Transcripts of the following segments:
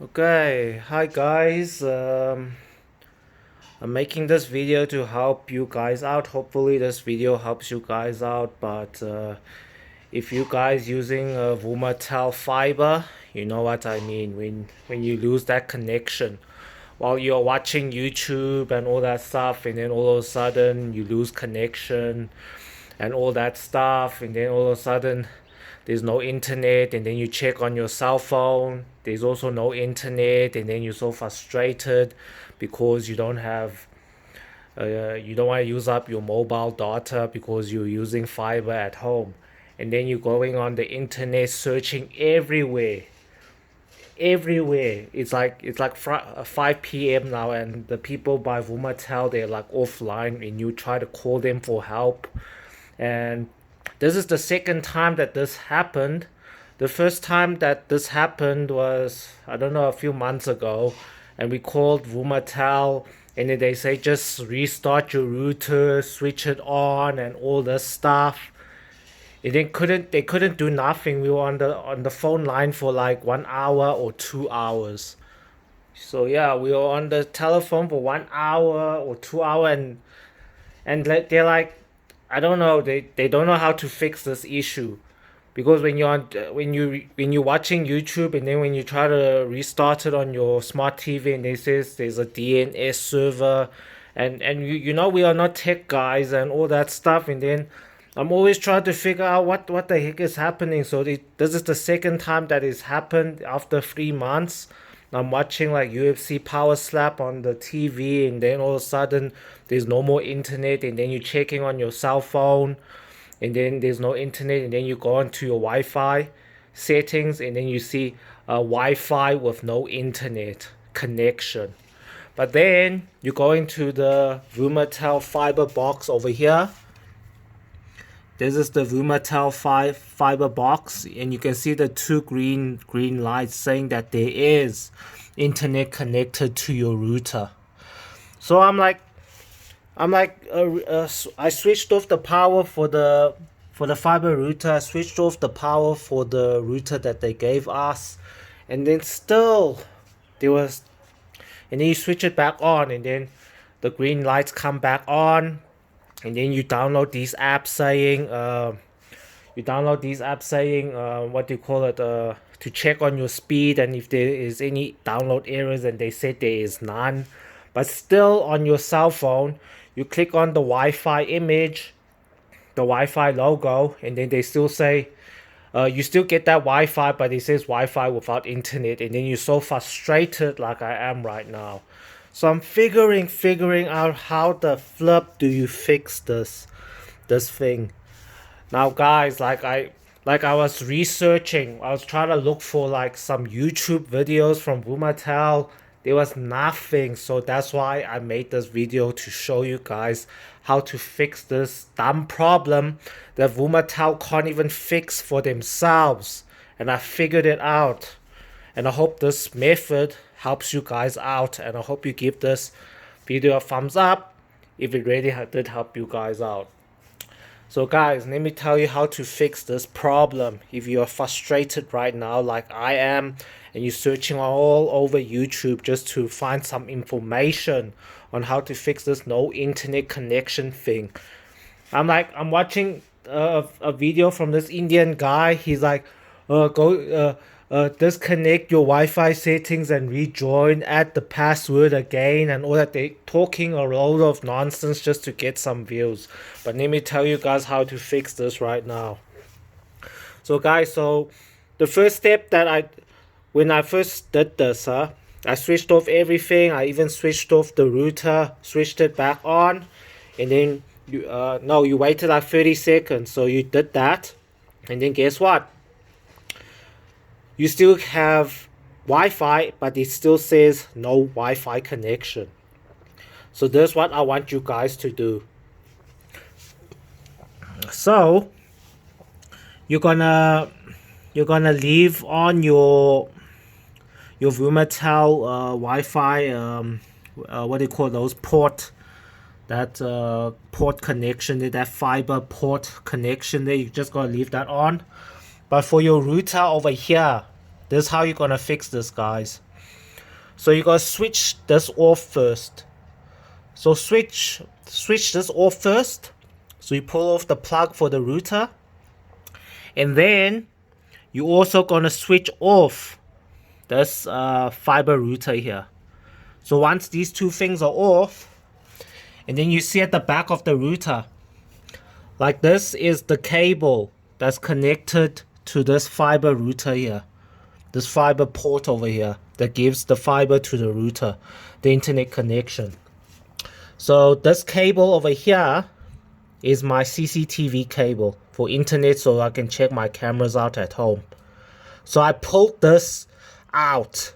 Okay, hi guys. I'm making this video to help you guys out. Hopefully, this video helps you guys out. But if you guys using Vumatel fiber, you know what I mean. When you lose that connection while you're watching YouTube and all that stuff, and then all of a sudden you lose connection and all that stuff, and then all of a sudden there's no internet, and then you check on your cell phone, there's also no internet, and then you're so frustrated because you don't want to use up your mobile data because you're using fiber at home, and then you're going on the internet searching everywhere. It's like 5 p.m. now, and the people by Vumatel, they're like offline, and you try to call them for help. And this is the second time that this happened. The first time that this happened was, I don't know, a few months ago, and we called Vumatel, and then they say just restart your router, switch it on, and all this stuff. And they couldn't do nothing. We were on the phone line for like 1 hour or 2 hours. So yeah, we were on the telephone for 1 hour or 2 hour, and they're like, I don't know, they don't know how to fix this issue, because when you're watching YouTube, and then when you try to restart it on your smart TV, and they says there's a DNS server, and you know we are not tech guys and all that stuff, and then I'm always trying to figure out what the heck is happening. So this is the second time that it's happened after 3 months. I'm watching like UFC Power Slap on the TV, and then all of a sudden there's no more internet, and then you're checking on your cell phone, and then there's no internet, and then you go into your Wi-Fi settings, and then you see Wi-Fi with no internet connection. But then you go into the Vumatel fiber box over here. This is the Vumatel fiber box, and you can see the two green lights saying that there is internet connected to your router. So I switched off the power for the fiber router. I switched off the power for the router that they gave us, and then still there was, and then you switch it back on, and then the green lights come back on, and then you download these apps saying what do you call it, to check on your speed, and if there is any download errors, and they said there is none. But still on your cell phone, you click on the Wi-Fi image, the Wi-Fi logo, and then they still say you still get that Wi-Fi, but it says Wi-Fi without internet, and then you're so frustrated like I am right now. So I'm figuring out how the flip do you fix this thing. Now guys, like I was researching, I was trying to look for like some YouTube videos from Vumatel. There was nothing, so that's why I made this video to show you guys how to fix this dumb problem that Vumatel can't even fix for themselves. And I figured it out. And I hope this method helps you guys out, and I hope you give this video a thumbs up if it really did help you guys out. So guys, let me tell you how to fix this problem. If you are frustrated right now like I am, and you're searching all over YouTube just to find some information on how to fix this no internet connection thing. I'm watching a video from this Indian guy. He's like, go disconnect your Wi-Fi settings and rejoin, add the password again, and all that. They talking a load of nonsense just to get some views. But let me tell you guys how to fix this right now. So guys, so the first step when I first did this, I switched off everything. I even switched off the router, switched it back on, and then you waited like 30 seconds. So you did that, and then guess what? You still have Wi-Fi, but it still says no Wi-Fi connection. So that's what I want you guys to do. So you're gonna leave on your Vumatel Wi-Fi, what do you call those, port connection there, that fiber port connection there. You just gotta leave that on. But for your router over here, this is how you're gonna fix this, guys. So you gotta switch this off first. So switch this off first. So you pull off the plug for the router, and then you also gonna switch off this fiber router here. So once these two things are off, and then you see at the back of the router, like this is the cable that's connected to this fiber router here. This fiber port over here that gives the fiber to the router, the internet connection. So this cable over here is my CCTV cable for internet, so I can check my cameras out at home. So I pulled this out.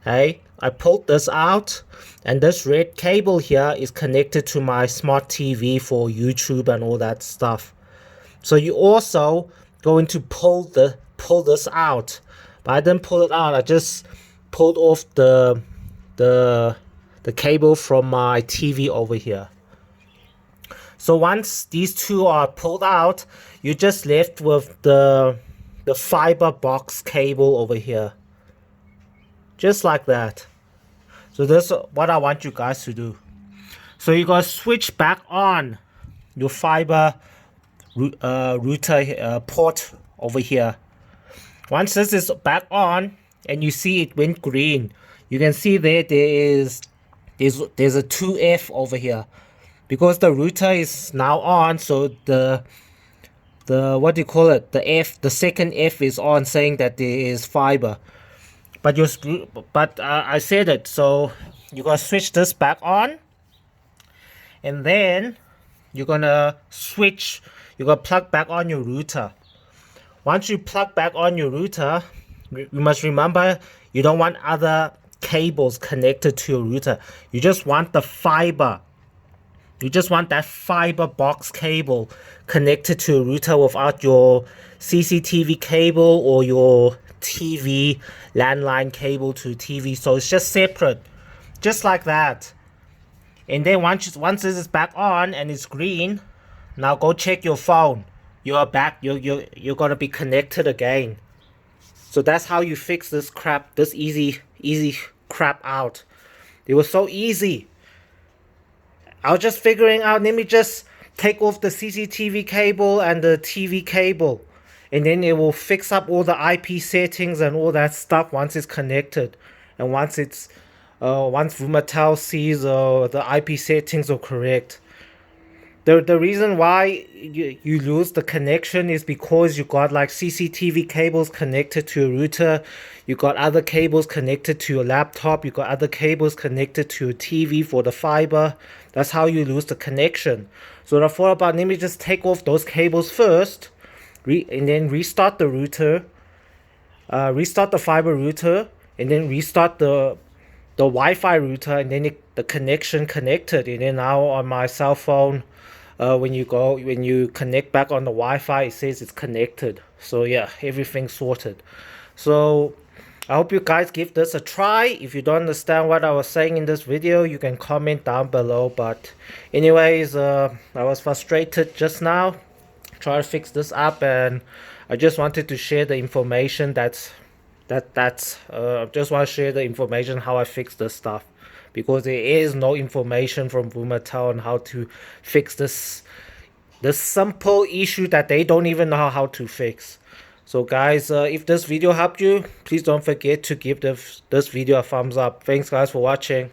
Hey, I pulled this out, and this red cable here is connected to my smart TV for YouTube and all that stuff. So you also going to pull this out, but I didn't pull it out. I just pulled off the cable from my TV over here. So once these two are pulled out, you're just left with the fiber box cable over here. Just like that. So this is what I want you guys to do. So you gotta switch back on your fiber router port over here. Once this is back on and you see it went green, you can see there's a 2F over here. Because the router is now on, so the what do you call it? The second F is on, saying that there is fiber. But I said it, so you gotta switch this back on, and then you're gonna plug back on your router. Once you plug back on your router, you must remember you don't want other cables connected to your router. You just want the fiber. You just want that fiber box cable connected to a router without your CCTV cable or your TV landline cable to TV. So it's just separate, just like that. And then once this is back on and it's green, now go check your phone. You are back. You're gonna be connected again. So that's how you fix this crap. This easy crap out. It was so easy. I was just figuring out, let me just take off the CCTV cable and the TV cable, and then it will fix up all the IP settings and all that stuff once it's connected, and once Vumatel sees the IP settings are correct. The reason why you lose the connection is because you got like CCTV cables connected to your router, you got other cables connected to your laptop, you got other cables connected to your TV for the fiber. That's how you lose the connection. So I thought about, let me just take off those cables first, and then restart the router, restart the fiber router, and then restart the Wi-Fi router, and then the connection connected. And then now on my cell phone, when you connect back on the Wi-Fi, it says it's connected. So yeah, everything's sorted. So I hope you guys give this a try. If you don't understand what I was saying in this video, you can comment down below. But anyways, I was frustrated just now, try to fix this up, and I just wanted to share the information just want to share the information how I fix this stuff, because there is no information from Vumatel on how to fix this simple issue that they don't even know how to fix. So guys, if this video helped you, please don't forget to give this video a thumbs up. Thanks guys for watching.